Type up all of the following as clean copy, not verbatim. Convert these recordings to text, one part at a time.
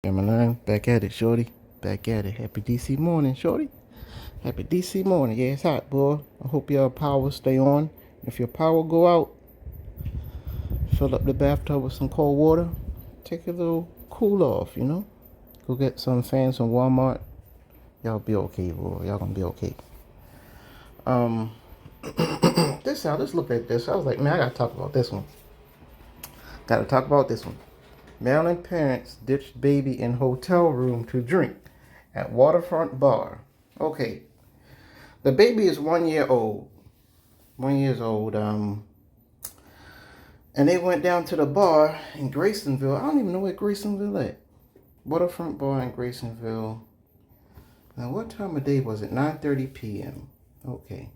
Caroline, back at it, shorty. Back at it. Happy DC morning, shorty. Happy DC morning. Yeah, it's hot, boy. I hope your power stay on. If your power go out, fill up the bathtub with some cold water. Take a little cool off. Go get some fans from Walmart. Y'all be okay, boy. Y'all gonna be okay. Um, let's look at this. I was like, man, I gotta talk about this one. Gotta talk about this one. Maryland parents ditched baby in hotel room to drink at waterfront bar. Okay, the baby is 1 year old. 1 year old. And they went down to the bar in Graysonville. I don't even know where Graysonville is. Waterfront bar in Graysonville. Now, what time of day was it? 9:30 p.m. Okay,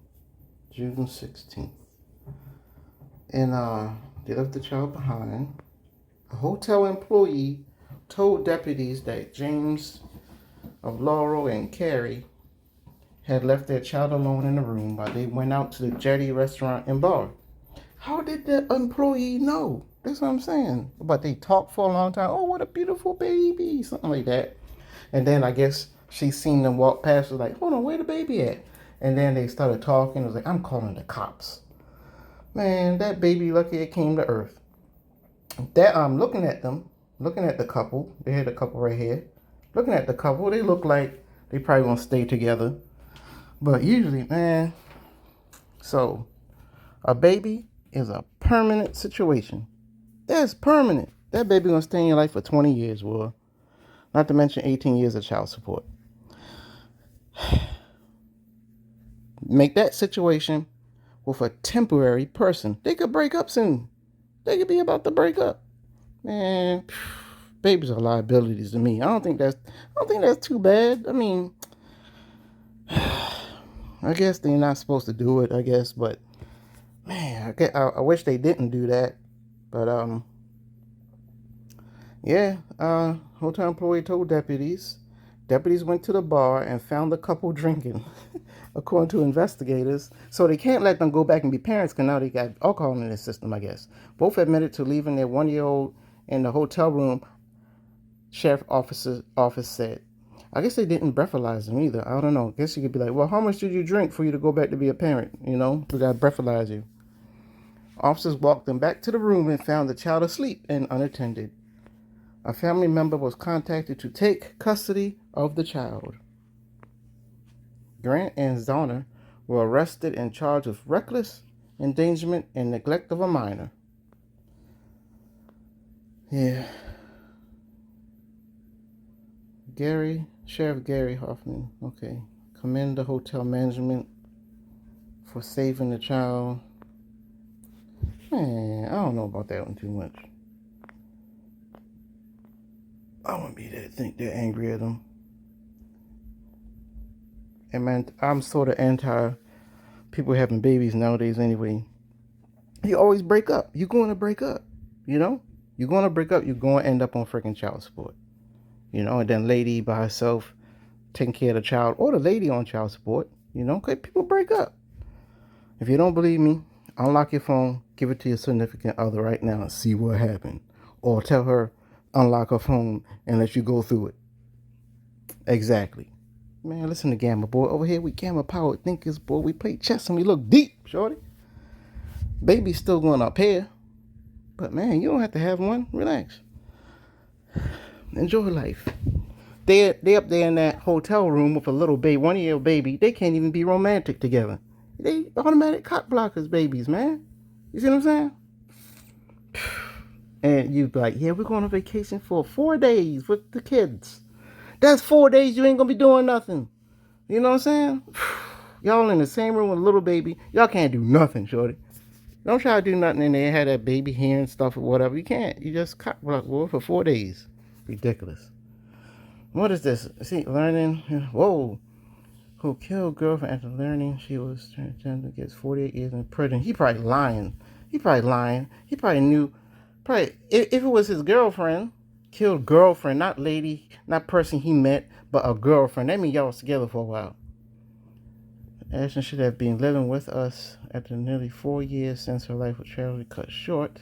June 16th. And they left the child behind. A hotel employee told deputies that James of Laurel and Carrie had left their child alone in the room while they went out to the Jetty restaurant and bar. How did the employee know? That's what I'm saying. But they talked for a long time. Oh, what a beautiful baby. Something like that. And then I guess she seen them walk past. Was like, hold on, where the baby at? And then they started talking. It was like, I'm calling the cops. Man, that baby lucky it came to earth. That I'm looking at them, looking at the couple. They had a couple right here. Looking at the couple, they look like they probably gonna stay together. But usually, man, so a baby is a permanent situation. That's permanent. That baby gonna stay in your life for 20 years, boy. Not to mention 18 years of child support. Make that situation with a temporary person. They could break up soon. They could be about to break up. Man, babies are liabilities to me. I don't think that's too bad. I mean, I guess they're not supposed to do it, I guess, but man, I wish they didn't do that. But yeah, hotel employee told deputies. Deputies went to the bar and found the couple drinking, according to investigators. So they can't let them go back and be parents because now they got alcohol in their system, I guess. Both admitted to leaving their 1 year old in the hotel room, sheriff office said. I guess they didn't breathalyze them either. I don't know. I guess you could be like, well, how much did you drink for you to go back to be a parent? We got to breathalyze you. Officers walked them back to the room and found the child asleep and unattended. A family member was contacted to take custody of the child. Grant and Zauner were arrested and charged with reckless endangerment and neglect of a minor. Yeah. Sheriff Gary Hoffman. Okay. Commend the hotel management for saving the child. Man, I don't know about that one too much. I wouldn't be there to think they're angry at them. And man, I'm sort of anti people having babies nowadays anyway. You always break up. You're going to break up. You're going to break up. You're going to end up on freaking child support. And then lady by herself taking care of the child or the lady on child support. Because people break up. If you don't believe me, unlock your phone, give it to your significant other right now and see what happened. Or tell her, unlock her phone and let you go through it. Exactly. Man, listen to Gamma, boy. Over here, we Gamma powered thinkers, boy. We play chess and we look deep, shorty. Baby's still going up here. But man, you don't have to have one. Relax. Enjoy life. They up there in that hotel room with a little baby, 1 year old baby. They can't even be romantic together. They automatic cock blockers babies, man. You see what I'm saying? And you be like, yeah, we're going on vacation for 4 days with the kids. That's 4 days you ain't gonna be doing nothing. You know what I'm saying? Y'all in the same room with a little baby. Y'all can't do nothing, shorty. Don't try to do nothing in there, have that baby hair and stuff or whatever. You can't. You just cock block, boy, for 4 days. Ridiculous. What is this? See, learning. Whoa. Who killed girlfriend after learning she was transgender gets 48 years in prison. He probably lying. He probably knew. Probably, if it was his girlfriend, killed girlfriend, not lady, not person he met, but a girlfriend. That means y'all was together for a while. Ashton should have been living with us after nearly 4 years since her life was tragically cut short.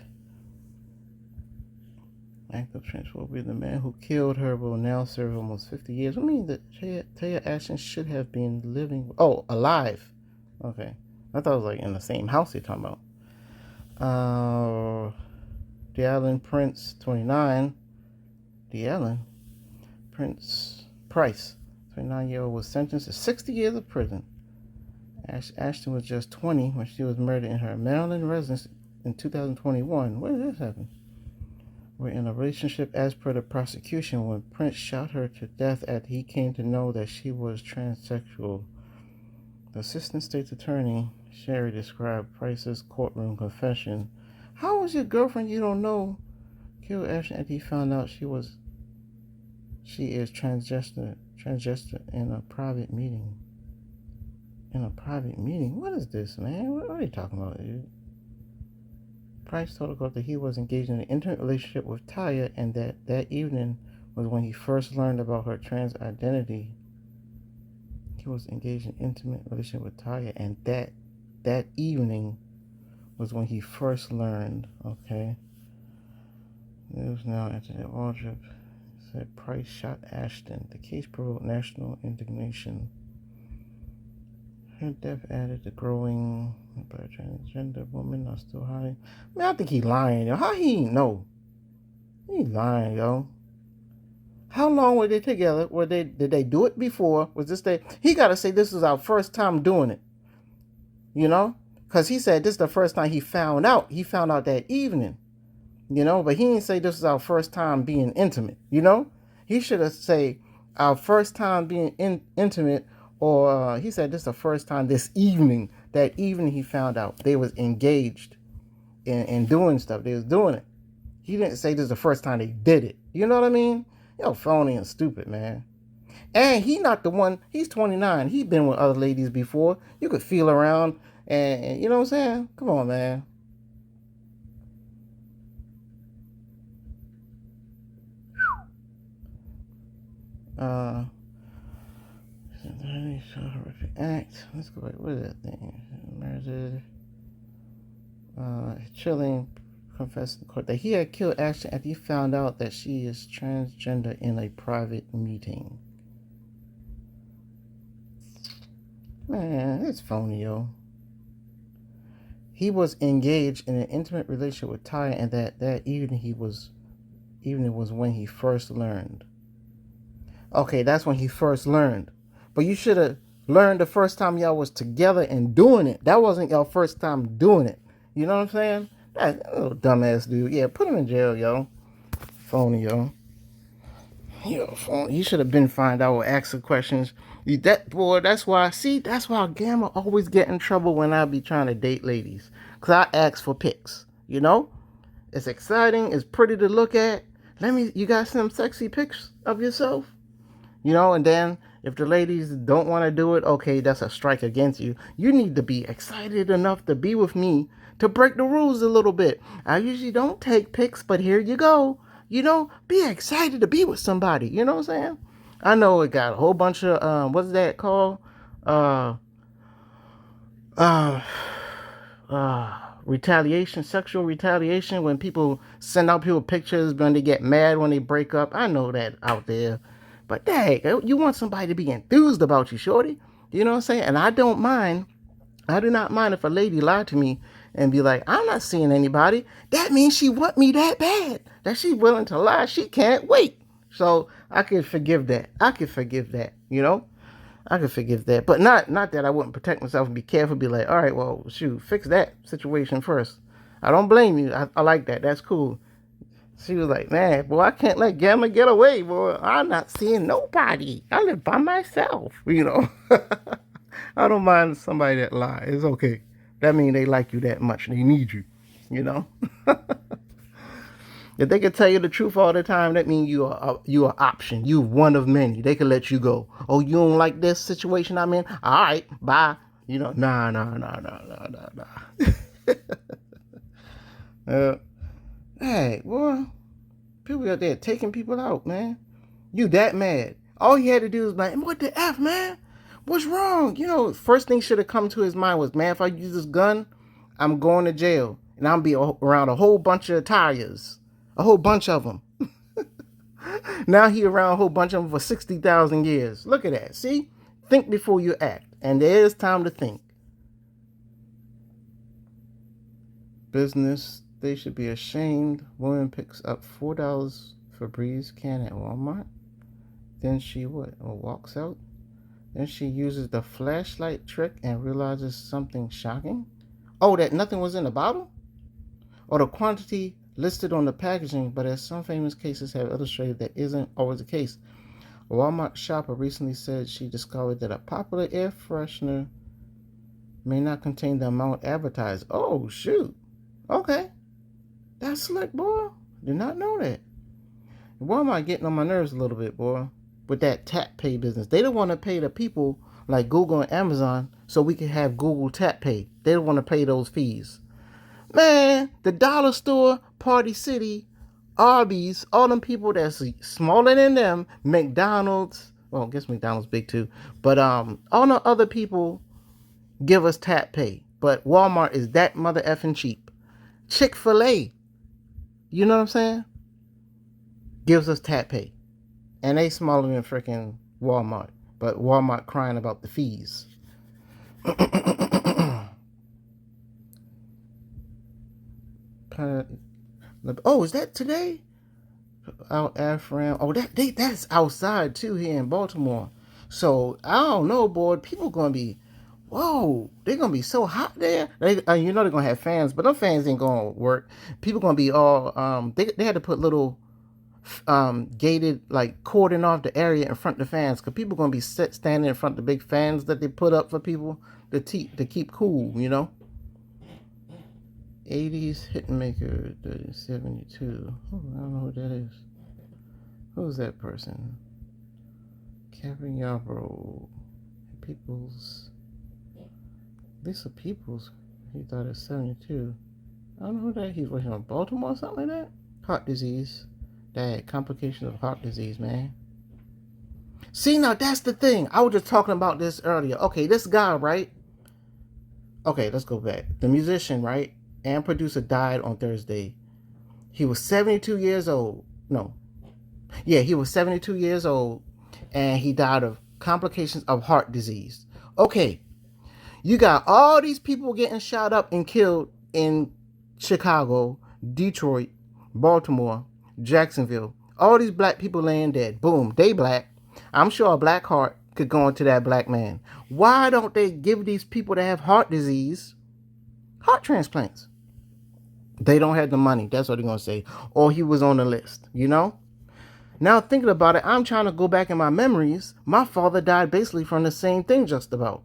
Act of transphobia. The man who killed her will now serve almost 50 years. I mean, that Taya Ashton should have been living. Oh, alive. Okay. I thought it was like in the same house they're talking about. D'Allen Prince, 29. D'Allen Prince Price, 29-year-old, was sentenced to 60 years of prison. Ashton was just 20 when she was murdered in her Maryland residence in 2021. Where did this happen? Were in a relationship as per the prosecution when Prince shot her to death after he came to know that she was transsexual. The assistant state's attorney, Sherry, described Price's courtroom confession. How was your girlfriend you don't know killed Ashton after he found out she is transgender in a private meeting? In a private meeting? What is this, man? What are they talking about, dude? Price told the court that he was engaged in an intimate relationship with Taya and that evening was when he first learned about her trans identity. He was engaged in an intimate relationship with Taya and that evening was when he first learned. Okay. News now entered Aldrich said Price shot Ashton. The case provoked national indignation. Her death added the growing by transgender women are still hiding. Man, I think he lying, yo. How he know? He lying, yo. How long were they together? Did they do it before? Was this he gotta say this is our first time doing it. You know? Because he said this is the first time he found out. He found out that evening. You know, but he didn't say this is our first time being intimate, you know? He should have said our first time being intimate, or he said this is the first time this evening. That evening he found out they was engaged in doing stuff. They was doing it. He didn't say this is the first time they did it. You know what I mean? Yo, phony and stupid, man. And he not the one. He's 29. He been with other ladies before. You could feel around and you know what I'm saying? Come on, man. Horrific act. Let's go back. What is that thing? Murdered. Chilling confessed in court that he had killed Ashton after he found out that she is transgender in a private meeting. Man, it's phony, yo. He was engaged in an intimate relationship with Taya, and that evening was when he first learned. Okay, that's when he first learned. But you should have learned the first time y'all was together and doing it. That wasn't your first time doing it. You know what I'm saying? That little dumbass dude. Yeah, put him in jail, yo. Phony, yo. Yo, phony. You should have been find out or ask the questions. That's why Gamma always get in trouble when I be trying to date ladies. Because I ask for pics, you know? It's exciting. It's pretty to look at. You got some sexy pics of yourself? You know, and then if the ladies don't want to do it, okay, that's a strike against you. You need to be excited enough to be with me to break the rules a little bit. I usually don't take pics, but here you go. You know, be excited to be with somebody. You know what I'm saying? I know it got a whole bunch of, what's that called? Retaliation, sexual retaliation, when people send out people pictures when they get mad when they break up. I know that out there. But dang, you want somebody to be enthused about you, shorty. You know what I'm saying? And I don't mind. I do not mind if a lady lied to me and be like, I'm not seeing anybody. That means she want me that bad. That she's willing to lie. She can't wait. So I could forgive that. You know? I could forgive that. But not that I wouldn't protect myself and be careful, be like, all right, well, shoot, fix that situation first. I don't blame you. I like that. That's cool. She was like, man, boy, I can't let Gamma get away, boy. I'm not seeing nobody. I live by myself, you know. I don't mind somebody that lies. It's okay. That means they like you that much. They need you, you know. If they could tell you the truth all the time, that means you are option. You one of many. They could let you go. Oh, you don't like this situation I'm in? All right, bye. You know, nah. Hey, boy, people out there taking people out, man. You that mad. All he had to do was like, what the F, man? What's wrong? You know, first thing should have come to his mind was, man, if I use this gun, I'm going to jail. And I'll be around a whole bunch of tires. A whole bunch of them. Now he around a whole bunch of them for 60,000 years. Look at that. See? Think before you act. And there is time to think. Business, they should be ashamed. Woman picks up $4 Febreze can at Walmart. Then she walks out. Then she uses the flashlight trick and realizes something shocking. Oh, that nothing was in the bottle? Or the quantity listed on the packaging, but as some famous cases have illustrated, that isn't always the case. A Walmart shopper recently said she discovered that a popular air freshener may not contain the amount advertised. Oh, shoot. Okay. That's slick, boy. Did not know that. Walmart getting on my nerves a little bit, boy, with that tap pay business. They don't want to pay the people like Google and Amazon so we can have Google tap pay. They don't want to pay those fees. Man, the dollar store, Party City, Arby's, all them people that's smaller than them, McDonald's, well, I guess McDonald's big too, but all the other people give us tap pay. But Walmart is that mother effing cheap. Chick-fil-A, you know what I'm saying? Gives us tap pay. And they smaller than freaking Walmart. But Walmart crying about the fees. Oh, is that today? Out Afram. Oh, that's outside too here in Baltimore. So I don't know, boy. People gonna be, whoa, they're gonna be so hot there. You know they're gonna have fans, but them fans ain't gonna work. People gonna be all They had to put little gated, like cordon off the area in front of the fans, because people gonna be standing in front of the big fans that they put up for people to keep cool, you know. 80s Hitmaker 72. Oh, I don't know who that is. Who's that person? Kevin Yarbrough. Peoples. Lisa Peoples. He thought it's 72. I don't know who that. He's working on Baltimore or something like that. Heart disease. That complication of heart disease, man. See, now that's the thing. I was just talking about this earlier. Okay, this guy, right? Okay, let's go back. The musician, right? And producer died on Thursday. He was 72 years old. No. Yeah, he was 72 years old, and he died of complications of heart disease. Okay, you got all these people getting shot up and killed in Chicago, Detroit, Baltimore, Jacksonville. All these black people laying dead. Boom, they black. I'm sure a black heart could go into that black man. Why don't they give these people that have heart disease heart transplants? They don't have the money. That's what they're going to say. Or he was on the list, you know? Now thinking about it, I'm trying to go back in my memories. My father died basically from the same thing just about.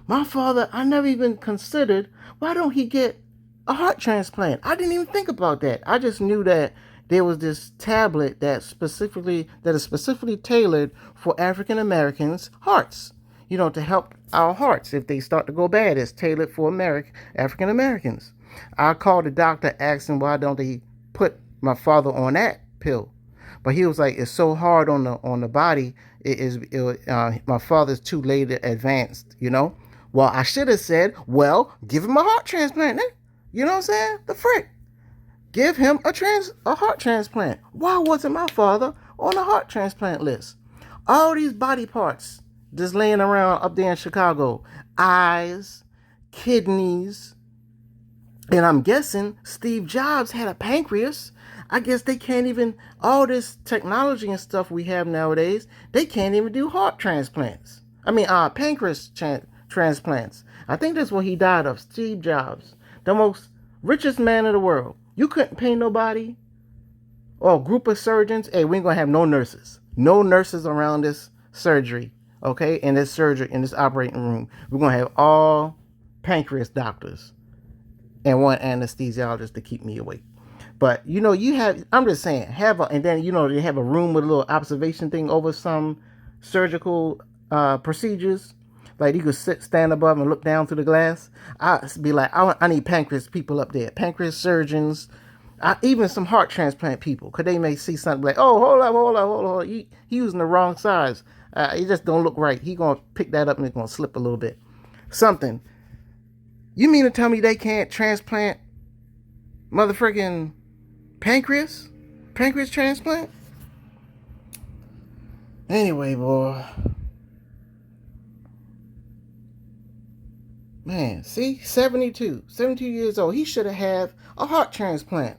My father, I never even considered, why don't he get a heart transplant? I didn't even think about that. I just knew that there was this tablet that is specifically tailored for African Americans' hearts. You know, to help our hearts if they start to go bad. It's tailored for African Americans. I called the doctor, asked him why don't they put my father on that pill. But he was like, it's so hard on the body. My father's too late advanced, you know. Well, I should have said, well, give him a heart transplant. Eh? You know what I'm saying? The frick. Give him a heart transplant. Why wasn't my father on the heart transplant list? All these body parts just laying around up there in Chicago. Eyes, kidneys. And I'm guessing Steve Jobs had a pancreas. I guess they can't even, all this technology and stuff we have nowadays, they can't even do heart transplants. Pancreas transplants. I think that's what he died of, Steve Jobs, the most richest man in the world. You couldn't pay nobody or a group of surgeons. Hey, we ain't going to have no nurses. No nurses around this surgery, okay, in this operating room. We're going to have all pancreas doctors and one anesthesiologist to keep me awake. But, you know, I'm just saying, and then, you know, they have a room with a little observation thing over some surgical procedures. Like, you could stand above and look down through the glass. I'd be like, I need pancreas people up there. Pancreas surgeons. Even some heart transplant people. Because they may see something like, oh, hold up. He using the wrong size. It just don't look right. He going to pick that up and it's going to slip a little bit. Something. You mean to tell me they can't transplant motherfucking pancreas transplant? Anyway, boy. Man, see? 72 years old. He should have had a heart transplant.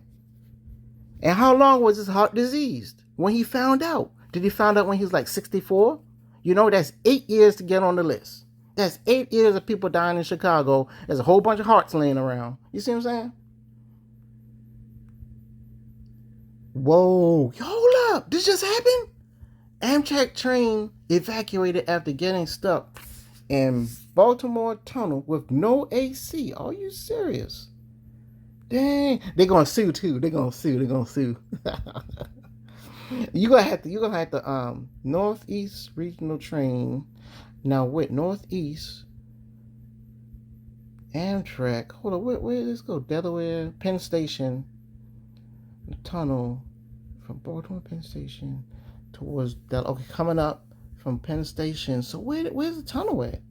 And how long was his heart diseased when he found out? Did he find out when he was like 64? You know, that's 8 years to get on the list. That's 8 years of people dying in Chicago. There's a whole bunch of hearts laying around. You see what I'm saying? Whoa. Hold up. This just happened? Amtrak train evacuated after getting stuck in Baltimore tunnel with no AC. Are you serious? Dang. They're gonna sue too. They're gonna sue. you're gonna have to Northeast Regional Train. Now with Northeast Amtrak. Hold on, where did this go? Delaware, Penn Station, the tunnel from Baltimore Penn Station towards Delaware. Okay, coming up from Penn Station. So where's the tunnel at?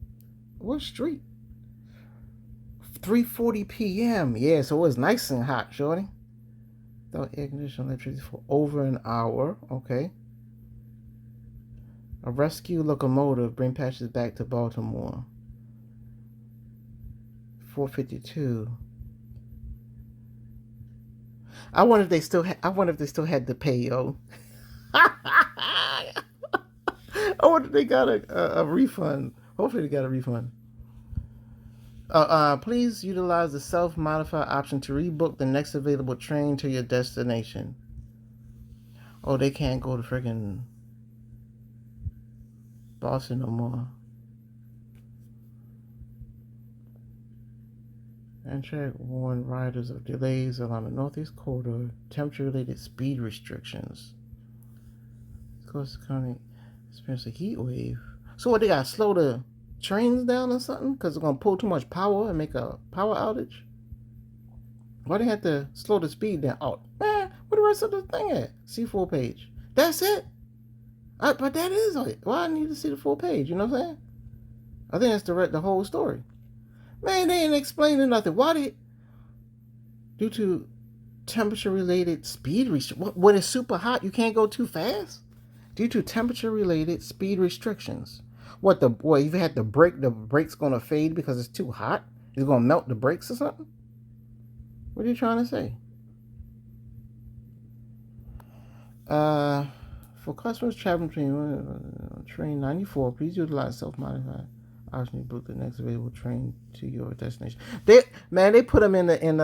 What street? 3:40 p.m. Yeah, so it was nice and hot, shorty. Without air conditioning electricity for over an hour. Okay. A rescue locomotive bring passengers back to Baltimore. 4:52. I wonder if they still had to pay, yo. I wonder if they got a refund. Hopefully they got a refund. Please utilize the self-modify option to rebook the next available train to your destination. Oh, they can't go to friggin' Boston no more. Amtrak warned riders of delays along the Northeast Corridor, temperature-related speed restrictions. Coast County experienced a heat wave. So what, they gotta slow the trains down or something? Because they're gonna pull too much power and make a power outage? Why they have to slow the speed down? Oh, man, where the rest of the thing at? See full page. That's it? But that is it. Why I need to see the full page? You know what I'm saying? I think that's the whole story. Man, they ain't explaining nothing. Due to temperature-related speed restrictions. When it's super hot, you can't go too fast? Due to temperature-related speed restrictions. If you had the brake's going to fade because it's too hot? It's going to melt the brakes or something? What are you trying to say? For customers traveling between train 94, please utilize self-modified option to book the next available train to your destination. They put them in the in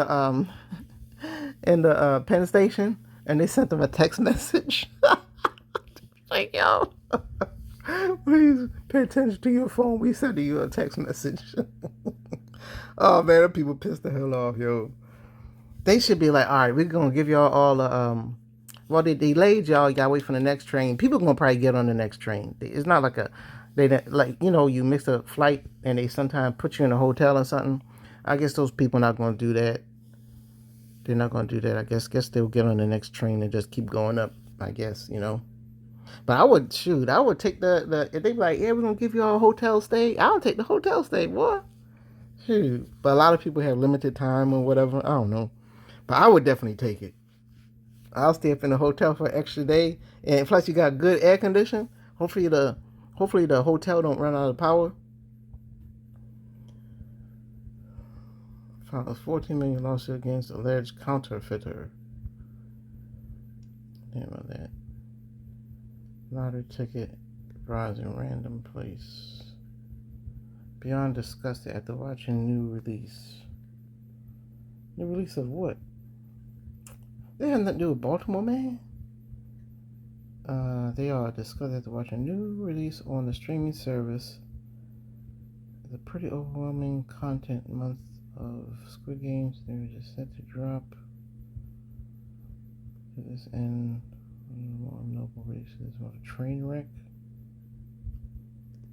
the Penn Station, and they sent them a text message. Like, yo, please pay attention to your phone. We sent you a text message. Oh man, them people pissed the hell off, yo. They should be like, all right, we're gonna give y'all all the well, they delayed y'all. You gotta wait for the next train. People gonna probably get on the next train. It's not like you miss a flight and they sometimes put you in a hotel or something. I guess those people not gonna do that. They're not gonna do that. I guess they'll get on the next train and just keep going up. I guess But I would take the if they be like, yeah, we're gonna give you all a hotel stay. I'll take the hotel stay, boy. Shoot. But a lot of people have limited time or whatever. I don't know. But I would definitely take it. I'll stay up in the hotel for an extra day, and plus you got good air conditioning. Hopefully the hotel don't run out of power. Files 14 million lawsuit against alleged counterfeiter. Damn about that. Lottery ticket rise in random place. Beyond disgusted after watching new release. New release of what? They have nothing to do with Baltimore, man. They are disgusted after watching new release on the streaming service. The pretty overwhelming content month of Squid Games. They're just set to drop. This end. More noble races. What a train wreck.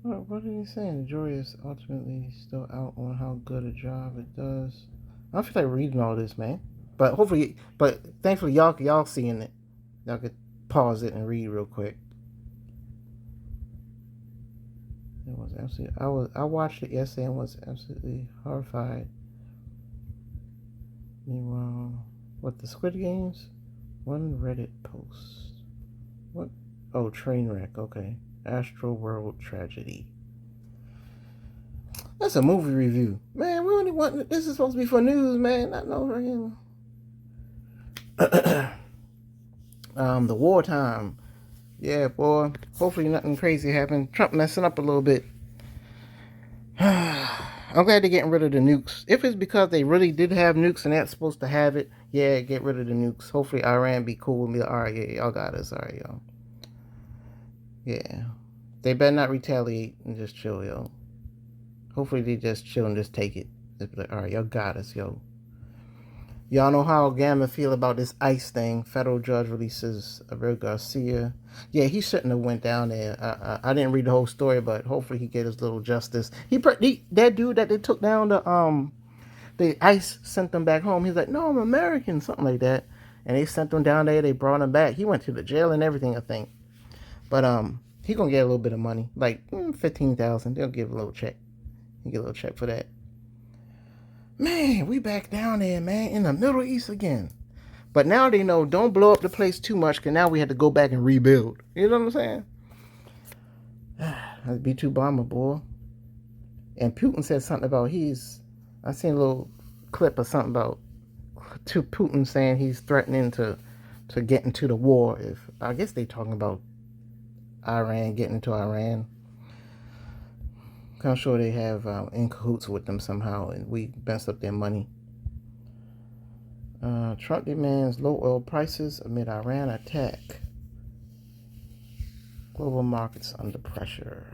What are you saying? The jury is ultimately still out on how good a job it does. I don't feel like reading all this, man. But thankfully y'all seeing it. Y'all could pause it and read real quick. It was absolutely. I watched it yesterday and was absolutely horrified. Meanwhile, what, the Squid Games? One Reddit post. What? Oh, train wreck. Okay. Astroworld Tragedy. That's a movie review. Man, we only want... This is supposed to be for news, man. Not no freaking... the wartime. Yeah, boy. Hopefully nothing crazy happened. Trump messing up a little bit. I'm glad they're getting rid of the nukes. If it's because they really did have nukes and they're supposed to have it, yeah, get rid of the nukes. Hopefully Iran be cool and be like, all right, yeah, y'all got us. All right, y'all. Yeah. They better not retaliate and just chill, yo. Hopefully they just chill and just take it. Just be like, all right, y'all got us, yo. Y'all know how Gamma feel about this ICE thing. Federal judge releases Abril Garcia. Yeah, he shouldn't have went down there. I didn't read the whole story, but hopefully he get his little justice. That dude that they took down the ICE sent them back home. He's like, no, I'm American, something like that. And they sent him down there. They brought him back. He went to the jail and everything, I think. But he gonna get a little bit of money, like $15,000. They'll give a little check. He get a little check for that. Man, we back down there, man, in the Middle East again. But now they know, don't blow up the place too much, because now we had to go back and rebuild. You know what I'm saying? That's B-2 bomber, boy. And Putin said something about I seen a little clip of something about Putin saying he's threatening to get into the war. I guess they talking about Iran, getting into Iran. I'm sure they have in cahoots with them somehow, and we messed up their money. Trump demands low oil prices amid Iran attack. Global markets under pressure.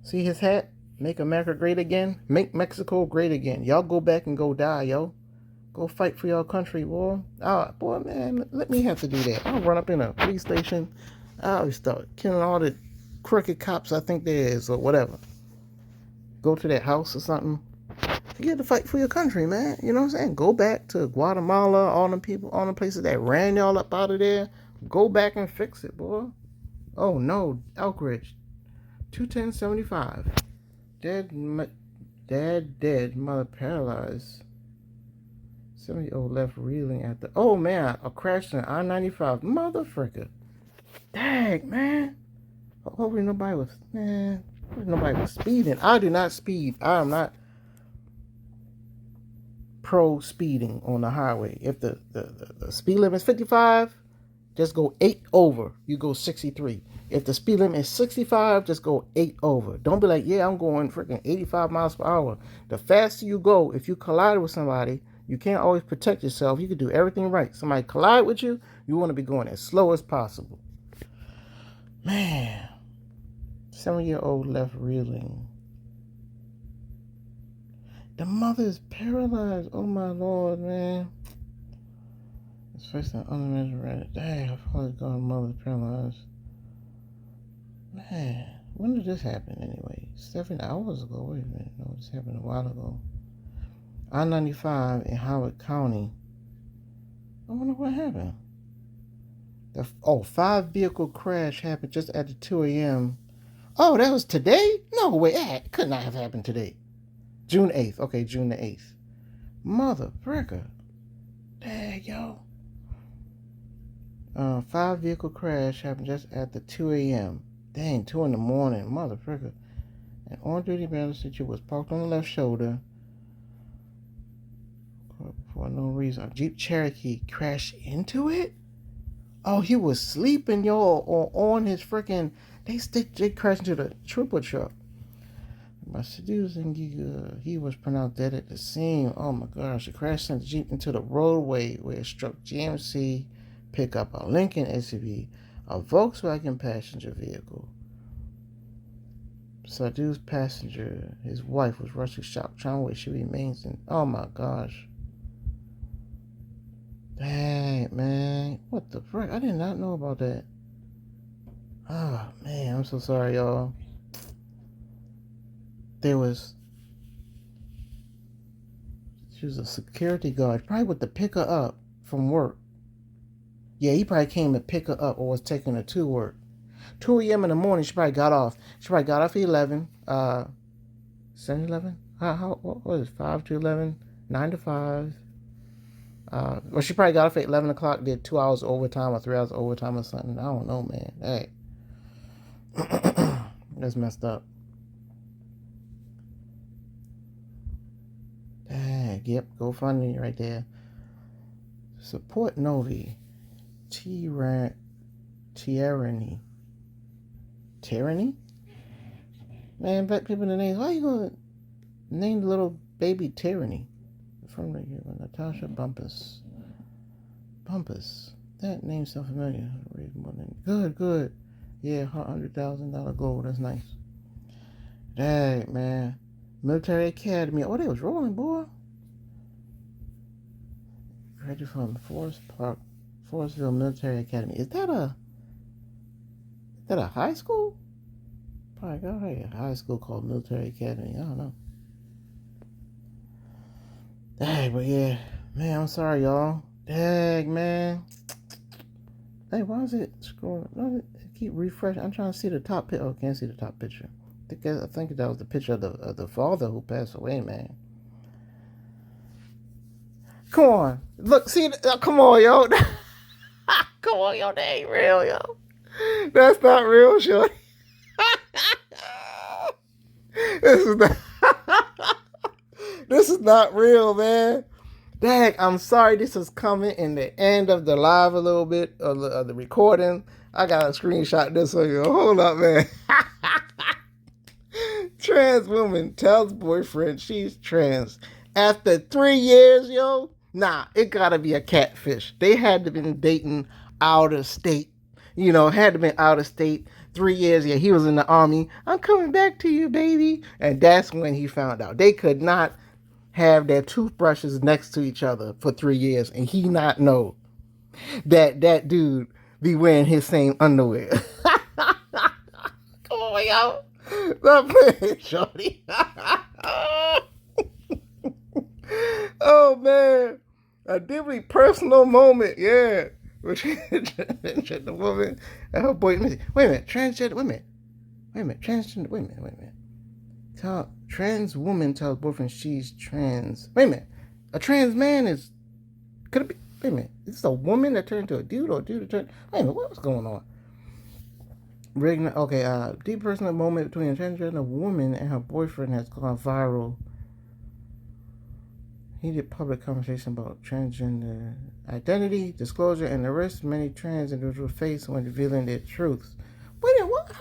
See his hat? Make America great again? Make Mexico great again. Y'all go back and go die, yo. Go fight for your country, boy. Boy, man, let me have to do that. I'll run up in a police station. I'll start killing all the crooked cops I think there is, or whatever. Go to that house or something. You have to fight for your country, man. You know what I'm saying? Go back to Guatemala, all them people, all the places that ran y'all up out of there. Go back and fix it, boy. Oh no, Elkridge, 21075. Dad dead, mother paralyzed. 70-year-old left reeling at the... Oh man, a crash on I-95. Motherfricker. Dang, man. Hopefully nobody was speeding. I do not speed. I am not pro speeding on the highway. If the speed limit is 55, just go 8 over. You go 63. If the speed limit is 65, just go 8 over. Don't be like, yeah, I'm going freaking 85 miles per hour. The faster you go, if you collide with somebody, you can't always protect yourself. You can do everything right. Somebody collide with you, you want to be going as slow as possible. Man. 7-year-old left reeling. The mother is paralyzed. Oh my Lord, man. It's first an unimagined. Dang, I probably got mother paralyzed. Man, when did this happen anyway? 7 hours ago. Wait a minute. No, this happened a while ago. I-95 in Howard County. I wonder what happened. 5-vehicle crash happened just at the 2 a.m. Oh, that was today? No way. It could not have happened today. June 8th. Okay, June the 8th. Mother fricker. Dang, yo. 5-vehicle crash happened just at the 2 a.m. Dang, 2 in the morning. Mother fricker. An on-duty passenger was parked on the left shoulder for no reason. A Jeep Cherokee crashed into it? Oh, he was sleeping, yo, on his freaking... They crashed into the trooper truck. By seducing, he was pronounced dead at the scene. Oh my gosh, the crash sent the Jeep into the roadway where it struck GMC pickup, a Lincoln SUV, a Volkswagen passenger vehicle. Seduced passenger, his wife, was rushed to shock trauma where she remains in. Oh my gosh. Dang, man. What the frick? I did not know about that. Oh, man. I'm so sorry, y'all. She was a security guard. Probably with to pick her up from work. Yeah, he probably came to pick her up or was taking her to work. 2 a.m. in the morning, she probably got off. She probably got off at 11. 7-11? What was it? 5 to 11? 9 to 5? Well, she probably got off at 11 o'clock, did 2 hours overtime or 3 hours overtime or something. I don't know, man. Hey. That's messed up. Dang, yep, GoFundMe right there. Support Novi. Tyranny. Tyranny? Man, bet people in the names. Why you gonna name the little baby Tyranny? From right here, Natasha Bumpus. Bumpus. That name sounds familiar. Good. Yeah, $100,000 goal. That's nice. Dang, man. Military Academy. Oh, they was rolling, boy. Graduated from Forestville Military Academy. Is that a high school? Probably got a high school called Military Academy. I don't know. Dang, but yeah. Man, I'm sorry, y'all. Dang, man. Hey, why is it scrolling? Keep refreshing. I'm trying to see the top picture. Oh, can't see the top picture. I think that was the picture of the father who passed away, man. Come on. Look, see, come on, yo. Come on, yo, that ain't real, yo. That's not real, shorty. This is not real, man. Dang, I'm sorry this is coming in the end of the live a little bit of the recording. I got a screenshot this one, yo. Hold up, man. Trans woman tells boyfriend she's trans. After 3 years, yo, nah, it gotta be a catfish. They had to been dating out of state. Had to been out of state. 3 years, yeah, he was in the army. I'm coming back to you, baby. And that's when he found out. They could not have their toothbrushes next to each other for 3 years and he not know that dude be wearing his same underwear. Come on, y'all. Stop playing, shorty. Oh, man. A deeply personal moment, yeah. The woman and her boy. Wait a minute, transgender. Wait a minute, transgender. Wait a minute. Trans woman tells boyfriend she's trans. Wait a minute, a trans man is. Could it be? Wait a minute, is this a woman that turned into a dude or a dude that turned? Wait a minute, what's going on? Okay, deep personal moment between a transgender woman and her boyfriend has gone viral. Heated public conversation about transgender identity, disclosure, and the risks many trans individuals face when revealing their truths. Wait a minute, what?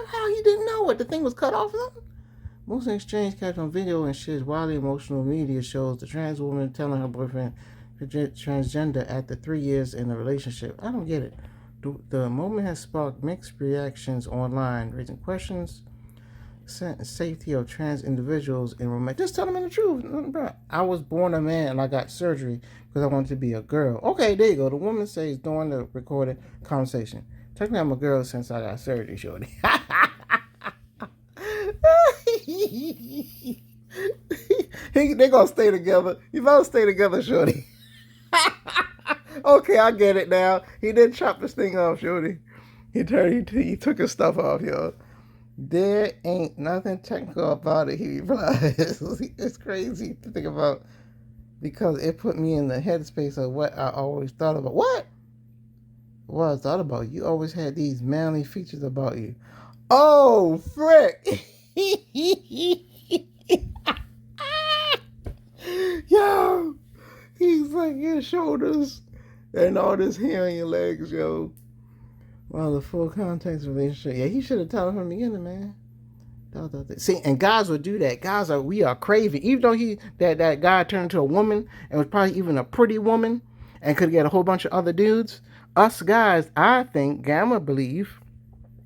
How he didn't know what the thing was cut off of? Most exchange captured on video and shares wildly emotional media shows the trans woman telling her boyfriend transgender after 3 years in a relationship. I don't get it. The moment has sparked mixed reactions online, raising questions safety of trans individuals in romantic. Just tell them the truth, bro. I was born a man and I got surgery because I wanted to be a girl. Okay, there you go. The woman says during the recorded conversation, technically I'm a girl since I got surgery, shorty. They're gonna stay together. You better stay together, shorty. Okay, I get it now. He did chop this thing off, shorty. He took his stuff off, y'all. There ain't nothing technical about it, he replies. It's crazy to think about because it put me in the headspace of what I always thought about. What I thought about? You always had these manly features about you. Oh, frick. Yo, he's like your shoulders and all this hair on your legs, yo. Well, the full context relationship. Yeah, he should have told him from the beginning, man. See, and guys would do that. We are craving. Even though that guy turned into a woman and was probably even a pretty woman and could get a whole bunch of other dudes. Us guys, I think, Gamma believe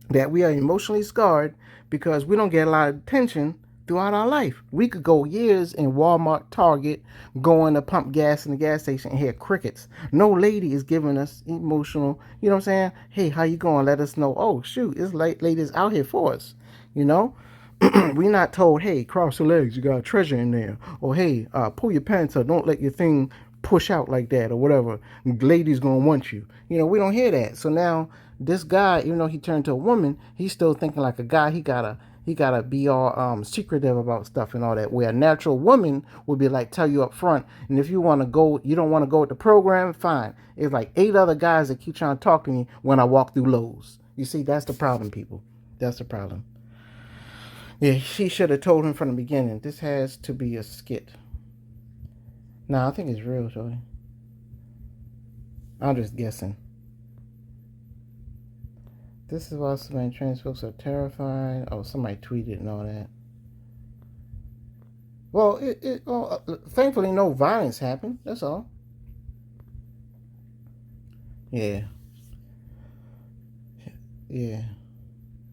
that we are emotionally scarred because we don't get a lot of attention throughout our life. We could go years in Walmart, Target, going to pump gas in the gas station and hear crickets. No lady is giving us emotional, you know what I'm saying? Hey, how you going? Let us know. Oh, shoot, it's ladies out here for us, you know? We're not told, hey, cross your legs, you got a treasure in there. Or, hey, pull your pants up, don't let your thing push out like that or whatever. Ladies gonna want you. You know, we don't hear that. So now this guy, even though he turned to a woman, he's still thinking like a guy. He gotta be all secretive about stuff and all that. Where a natural woman would be like, tell you up front. And if you want to go, you don't want to go with the program, fine. It's like 8 other guys that keep trying to talk to me when I walk through Lowe's. You see, that's the problem, people. That's the problem. Yeah, she should have told him from the beginning. This has to be a skit. Nah, I think it's real, Shorty. I'm just guessing. This is why so many trans folks are terrified. Oh, somebody tweeted and all that. Well, thankfully no violence happened. That's all. Yeah, yeah.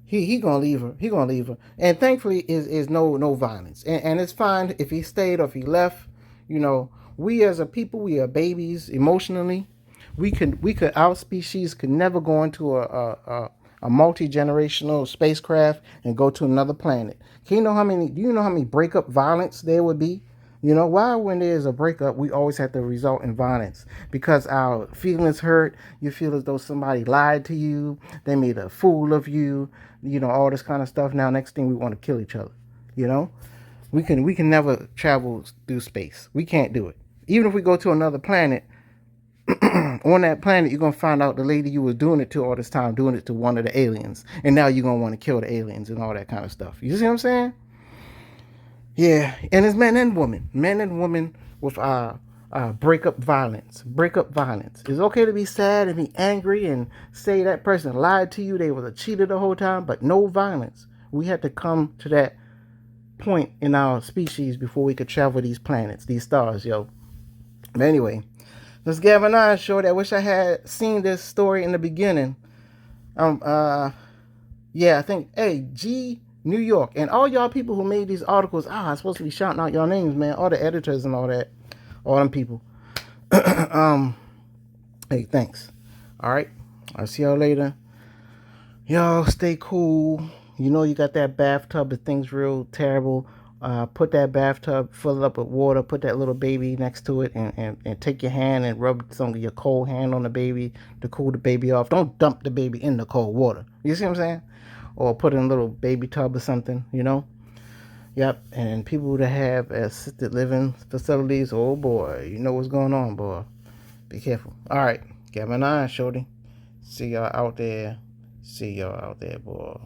He gonna leave her. He gonna leave her. And thankfully is no violence. And it's fine if he stayed or if he left. You know, we as a people, we are babies emotionally. We could our species could never go into a multi-generational spacecraft and go to another planet. Do you know how many breakup violence there would be? You know, why when there's a breakup, we always have to result in violence? Because our feelings hurt. You feel as though somebody lied to you. They made a fool of you. You know, all this kind of stuff. Now, next thing we want to kill each other. You know, we can never travel through space. We can't do it. Even if we go to another planet, on that planet, you're gonna find out the lady you was doing it to all this time, doing it to one of the aliens, and now you're gonna want to kill the aliens and all that kind of stuff. You see what I'm saying? Yeah, and it's men and women with breakup violence. Breakup violence. It's okay to be sad and be angry and say that person lied to you, they was a cheater the whole time, but no violence. We had to come to that point in our species before we could travel these planets, these stars, yo. But anyway, this Gavin I showed. I wish I had seen this story in the beginning. Um, uh, yeah, I think, hey, G New York, and all y'all people who made these articles, I'm supposed to be shouting out your names, man. All the editors and all that, all them people. um, hey, thanks. All right, I'll see y'all later. Y'all stay cool. You know you got that bathtub if things real terrible. Put that bathtub, fill it up with water, put that little baby next to it, and take your hand and rub some of your cold hand on the baby to cool the baby off. Don't dump the baby in the cold water. You see what I'm saying? Or put in a little baby tub or something, you know? Yep. And people that have assisted living facilities, oh boy, you know what's going on, boy. Be careful. All right. Got my eye, shorty. See y'all out there. See y'all out there, boy.